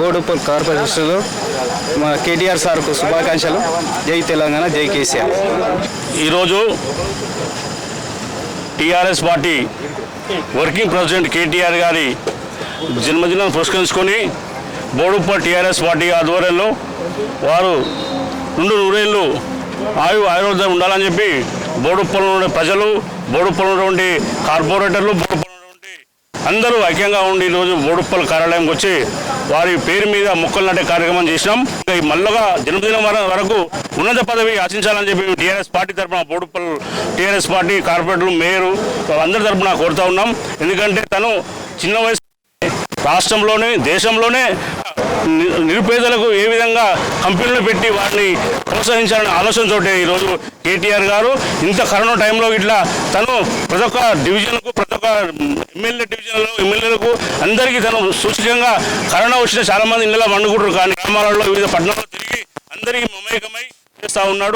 బోడుప్పల్ కార్పొరేషన్లో మా కేటీఆర్ సార్కు శుభాకాంక్షలు. జై తెలంగాణ, జై కేసీఆర్. ఈరోజు TRS party working president KTR గారి జన్మదినం పురస్కరించుకొని బోడుప్పల్ టీఆర్ఎస్ పార్టీ ఆధ్వర్యంలో వారు 2 నూరేళ్ళు ఆయుర్వేదం ఉండాలని చెప్పి బోడుప్పల్లో ఉండే ప్రజలు, బోడుప్పల్లో ఉన్నటువంటి కార్పొరేటర్లు, బోడుప్పల్లో ఉన్నటువంటి అందరూ ఐక్యంగా ఉండి ఈరోజు బోడుప్పల్ కార్యాలయంకి వచ్చి వారి పేరు మీద మొక్కలు నాటే కార్యక్రమం చేసినాం. మళ్ళగా జన్మదినం వరకు ఉన్నత పదవి ఆశించాలని చెప్పి టీఆర్ఎస్ పార్టీ తరఫున బోడుప్పల్ టీఆర్ఎస్ పార్టీ కార్పొరేటర్లు, మేయరు అందరి తరఫున కోరుతా ఉన్నాం. ఎందుకంటే తను చిన్న వయసు రాష్ట్రంలోనే దేశంలోనే నిరుపేదలకు ఏ విధంగా కంపెనీలు పెట్టి వారిని ప్రోత్సహించాలనే ఆలోచనతో ఈరోజు కేటీఆర్ గారు ఇంత కరోనా టైంలో ఇట్లా తను ప్రతి ఒక్క డివిజన్కు, ప్రతి ఒక్క ఎమ్మెల్యేలకు అందరికీ తను సూచకంగా కరోనా వచ్చిన చాలామంది ఇళ్ళలో వండుకుంటారు, కానీ గ్రామాలలో వివిధ పట్టణాల్లో తిరిగి అందరికీ మమేకమై చేస్తూ ఉన్నాడు.